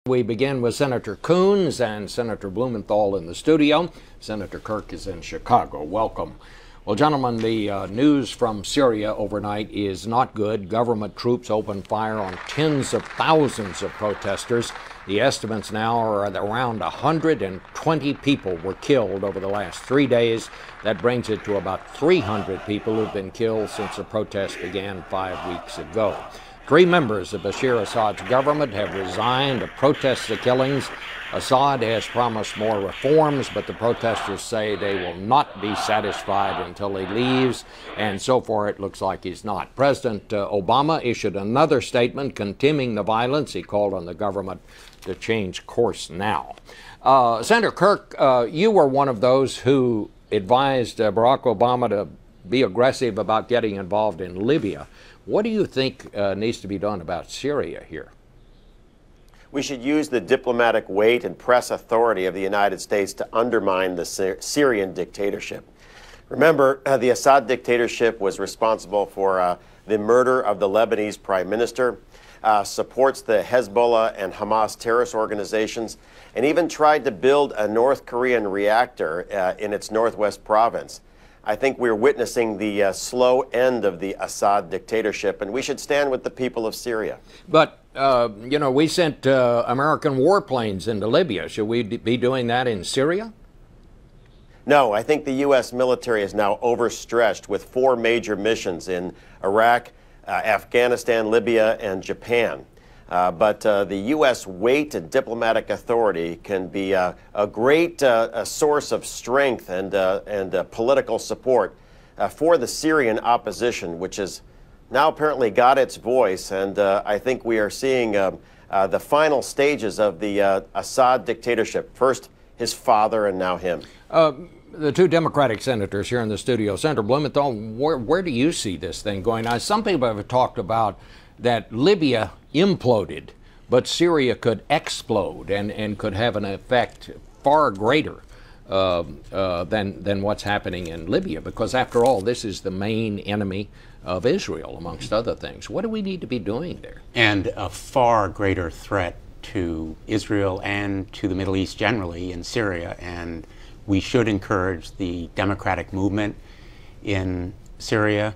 We begin with Senator Coons and Senator Blumenthal in the studio. Senator Kirk is in Chicago. Welcome. Well, gentlemen, the news from Syria overnight is not good. Government troops opened fire on tens of thousands of protesters. The estimates now are that around 120 people were killed over the last 3 days. That brings it to about 300 people who've been killed since the protests began 5 weeks ago. 3 members of Bashar Assad's government have resigned to protest the killings. Assad has promised more reforms, but the protesters say they will not be satisfied until he leaves, and so far it looks like he's not. President Obama issued another statement condemning the violence. He called on the government to change course now. Senator Kirk, you were one of those who advised Barack Obama to be aggressive about getting involved in Libya. What do you think needs to be done about Syria here? We should use the diplomatic weight and press authority of the United States to undermine the Syrian dictatorship. Remember, the Assad dictatorship was responsible for the murder of the Lebanese prime minister, supports the Hezbollah and Hamas terrorist organizations, and even tried to build a North Korean reactor in its northwest province. I think we're witnessing the slow end of the Assad dictatorship, and we should stand with the people of Syria. But, you know, we sent American warplanes into Libya. Should we be doing that in Syria? No, I think the U.S. military is now overstretched with 4 major missions in Iraq, Afghanistan, Libya, and Japan. But the U.S. weight and diplomatic authority can be a great source of strength and political support for the Syrian opposition, which has now apparently got its voice. And I think we are seeing the final stages of the Assad dictatorship. First his father and now him. The 2 Democratic senators here in the studio. Senator Blumenthal, where do you see this thing going? Now, some people have talked about that Libya imploded, but Syria could explode and could have an effect far greater than what's happening in Libya, because after all, this is the main enemy of Israel, amongst other things. What do we need to be doing there? And a far greater threat to Israel and to the Middle East generally in Syria, and we should encourage the democratic movement in Syria,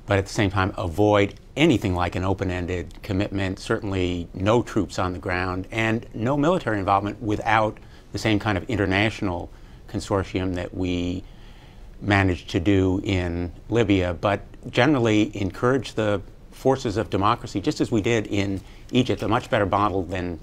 but at the same time avoid anything like an open-ended commitment, certainly no troops on the ground, and no military involvement without the same kind of international consortium that we managed to do in Libya, but generally encourage the forces of democracy, just as we did in Egypt, a much better model than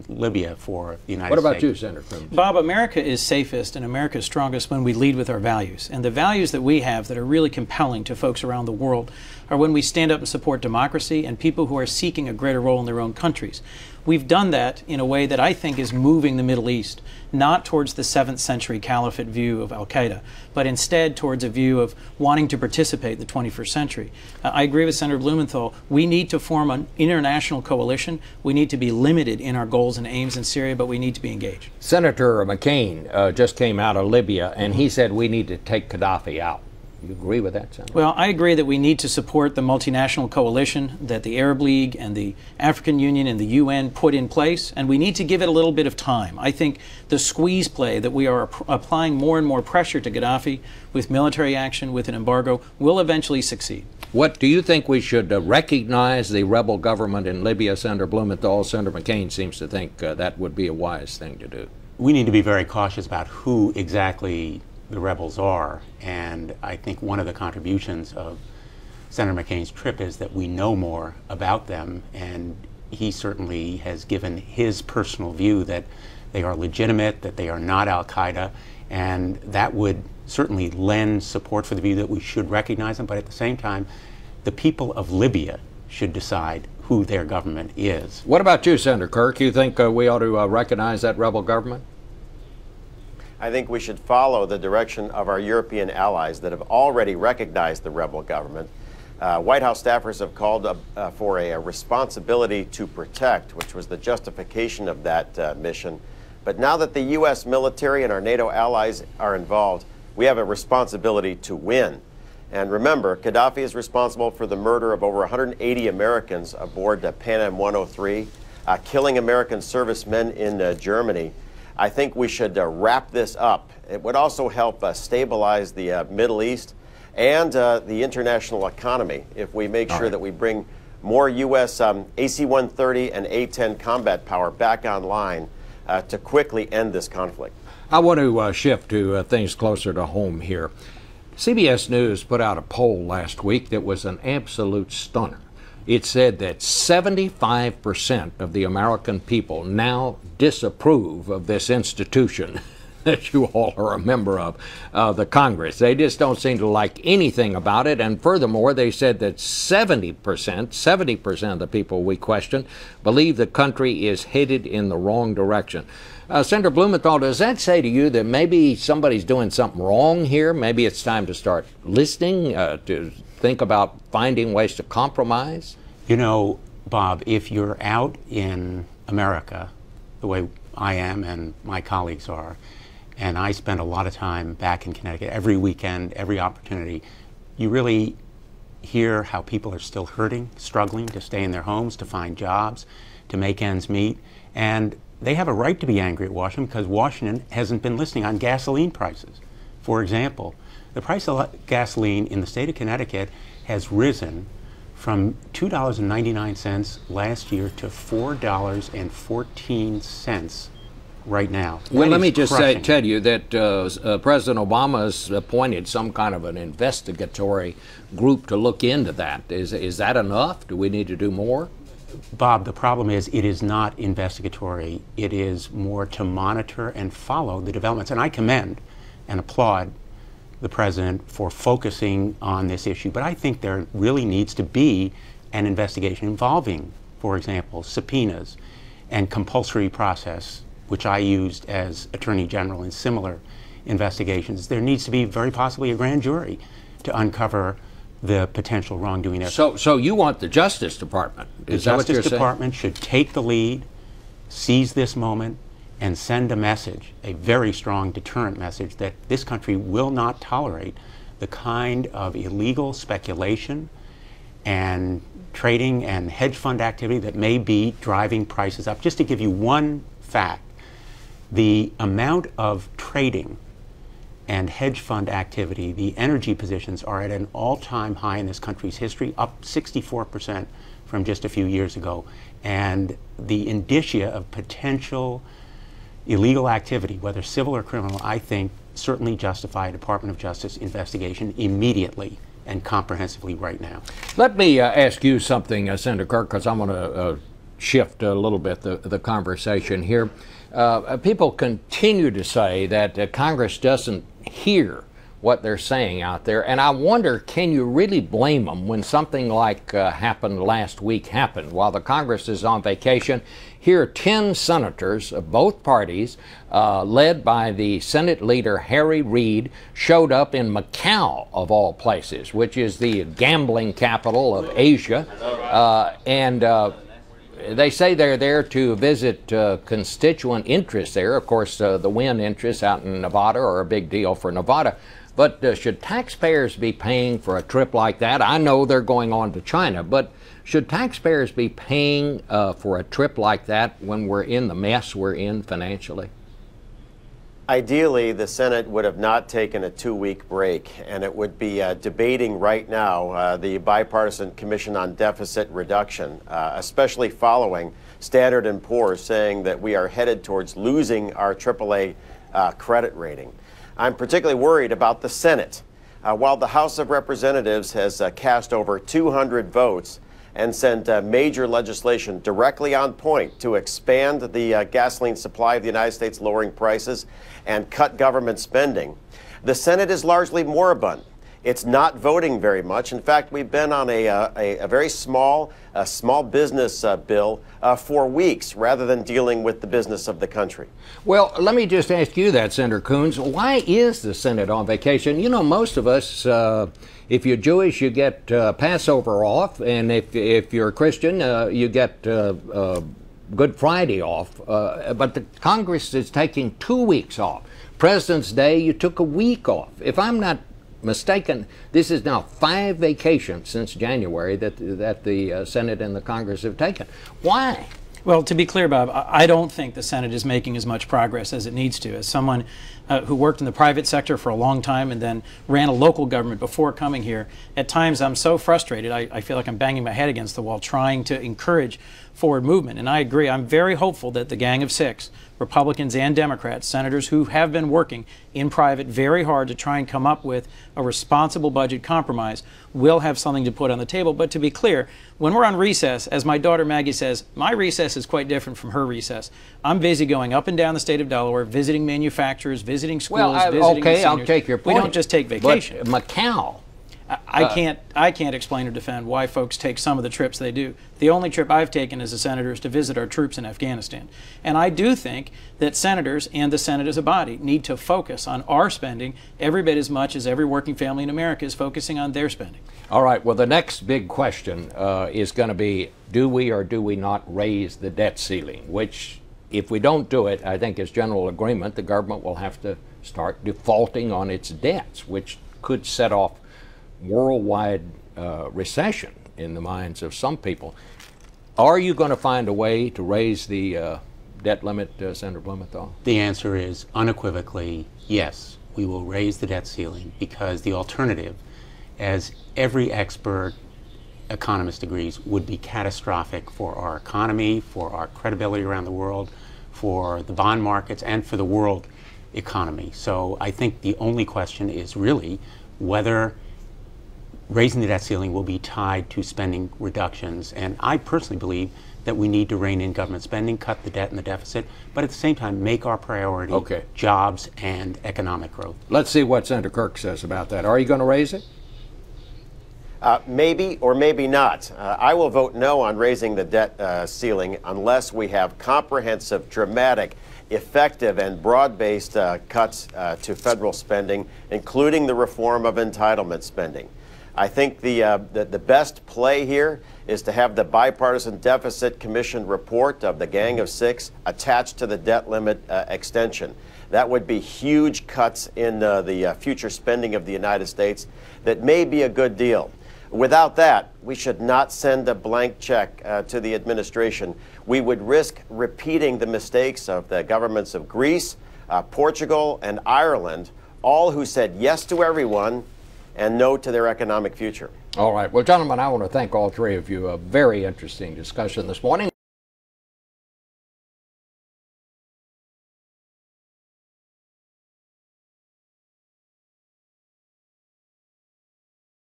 Libya for the United States. What about you, Senator Coons? Bob, America is safest and America is strongest when we lead with our values. And the values that we have that are really compelling to folks around the world are when we stand up and support democracy and people who are seeking a greater role in their own countries. We've done that in a way that I think is moving the Middle East, not towards the 7th century caliphate view of al-Qaeda, but instead towards a view of wanting to participate in the 21st century. I agree with Senator Blumenthal. We need to form an international coalition. We need to be limited in our goals and aims in Syria, but we need to be engaged. Senator McCain just came out of Libya, and he said we need to take Gaddafi out. You agree with that, Senator? Well, I agree that we need to support the multinational coalition that the Arab League and the African Union and the UN put in place, and we need to give it a little bit of time. I think the squeeze play that we are applying more and more pressure to Gaddafi with military action, with an embargo, will eventually succeed. What do you think we should recognize the rebel government in Libya? Senator Blumenthal, Senator McCain seems to think that would be a wise thing to do. We need to be very cautious about who exactly the rebels are, and I think one of the contributions of Senator McCain's trip is that we know more about them, and he certainly has given his personal view that they are legitimate, that they are not al-Qaeda, and that would certainly lend support for the view that we should recognize them, but at the same time, the people of Libya should decide who their government is. What about you, Senator Kirk? You think we ought to recognize that rebel government? I think we should follow the direction of our European allies that have already recognized the rebel government. White House staffers have called for a responsibility to protect, which was the justification of that mission. But now that the U.S. military and our NATO allies are involved, we have a responsibility to win. And remember, Gaddafi is responsible for the murder of over 180 Americans aboard the Pan Am 103. killing American servicemen in Germany. I think we should wrap this up. It would also help stabilize the Middle East and the international economy if we make sure that we bring more U.S. AC-130 and A-10 combat power back online to quickly end this conflict. I want to shift to things closer to home here. CBS News put out a poll last week that was an absolute stunner. It said that 75% of the American people now disapprove of this institution that you all are a member of, the Congress. They just don't seem to like anything about it. And furthermore, they said that 70% of the people we questioned believe the country is headed in the wrong direction. Senator Blumenthal, does that say to you that maybe somebody's doing something wrong here? Maybe it's time to start listening, to think about finding ways to compromise? You know, Bob, if you're out in America, the way I am and my colleagues are, and I spend a lot of time back in Connecticut every weekend, every opportunity, you really hear how people are still hurting, struggling to stay in their homes, to find jobs, to make ends meet. And they have a right to be angry at Washington because Washington hasn't been listening on gasoline prices. For example, the price of gasoline in the state of Connecticut has risen from $2.99 last year to $4.14 right now. Well, let me just tell you that President Obama has appointed some kind of an investigatory group to look into that. Is that enough? Do we need to do more? Bob, the problem is it is not investigatory. It is more to monitor and follow the developments. And I commend and applaud the president for focusing on this issue. But I think there really needs to be an investigation involving, for example, subpoenas and compulsory process, which I used as Attorney General in similar investigations. There needs to be very possibly a grand jury to uncover the potential wrongdoing there. So you want the Justice Department? Is that what you're saying? The Justice Department should take the lead, seize this moment, and send a message, a very strong deterrent message, that this country will not tolerate the kind of illegal speculation and trading and hedge fund activity that may be driving prices up. Just to give you one fact, the amount of trading and hedge fund activity, the energy positions are at an all-time high in this country's history, up 64% from just a few years ago. And the indicia of potential illegal activity, whether civil or criminal, I think certainly justify a Department of Justice investigation immediately and comprehensively right now. Let me ask you something, Senator Kirk, because I'm going to shift a little bit the conversation here. People continue to say that Congress doesn't hear what they're saying out there, and I wonder, can you really blame them when something like happened last week happened? While the Congress is on vacation, here 10 senators of both parties, led by the Senate leader Harry Reid, showed up in Macau, of all places, which is the gambling capital of Asia, and they say they're there to visit constituent interests there. Of course, the wind interests out in Nevada are a big deal for Nevada. But should taxpayers be paying for a trip like that? I know they're going on to China, but should taxpayers be paying for a trip like that when we're in the mess we're in financially? Ideally, the Senate would have not taken a 2-week break, and it would be debating right now the Bipartisan Commission on Deficit Reduction, especially following Standard & Poor's saying that we are headed towards losing our AAA credit rating. I'm particularly worried about the Senate. While the House of Representatives has cast over 200 votes and sent major legislation directly on point to expand the gasoline supply of the United States, lowering prices and cut government spending, the Senate is largely moribund. It's not voting very much. In fact, we've been on a very small business bill for weeks rather than dealing with the business of the country. Well, let me just ask you that, Senator Coons. Why is the Senate on vacation? You know, most of us, if you're Jewish, you get Passover off, and if you're Christian, you get Good Friday off. But the Congress is taking 2 weeks off. President's Day, you took a week off. If I'm not mistaken, this is now 5 vacations since January that the Senate and the Congress have taken. Why? Well, to be clear, Bob, I don't think the Senate is making as much progress as it needs to. As someone who worked in the private sector for a long time and then ran a local government before coming here, at times I'm so frustrated, I feel like I'm banging my head against the wall trying to encourage forward movement. And I agree, I'm very hopeful that the Gang of Six, Republicans and Democrats, senators who have been working in private very hard to try and come up with a responsible budget compromise, will have something to put on the table. But to be clear, when we're on recess, as my daughter Maggie says, my recess is quite different from her recess. I'm busy going up and down the state of Delaware, visiting manufacturers, visiting schools, visiting okay, seniors. I'll take your point. We don't just take vacation. But Macau. I can't explain or defend why folks take some of the trips they do. The only trip I've taken as a senator is to visit our troops in Afghanistan. And I do think that senators and the Senate as a body need to focus on our spending every bit as much as every working family in America is focusing on their spending. All right, well, the next big question is going to be, do we or do we not raise the debt ceiling? Which, if we don't do it, I think is general agreement, the government will have to start defaulting on its debts, which could set off worldwide recession in the minds of some people. Are you going to find a way to raise the debt limit, Senator Blumenthal? The answer is unequivocally yes. We will raise the debt ceiling because the alternative, as every expert economist agrees, would be catastrophic for our economy, for our credibility around the world, for the bond markets, and for the world economy. So I think the only question is really whether raising the debt ceiling will be tied to spending reductions. And I personally believe that we need to rein in government spending, cut the debt and the deficit, but at the same time make our priority jobs and economic growth. Let's see what Senator Kirk says about that. Are you going to raise it? Maybe or maybe not. I will vote no on raising the debt ceiling unless we have comprehensive, dramatic, effective, and broad-based cuts to federal spending, including the reform of entitlement spending. I think the best play here is to have the Bipartisan Deficit Commission report of the Gang of Six attached to the debt limit extension. That would be huge cuts in the future spending of the United States that may be a good deal. Without that, we should not send a blank check to the administration. We would risk repeating the mistakes of the governments of Greece, Portugal, and Ireland, all who said yes to everyone and no to their economic future. All right. Well, gentlemen, I want to thank all three of you. A very interesting discussion this morning.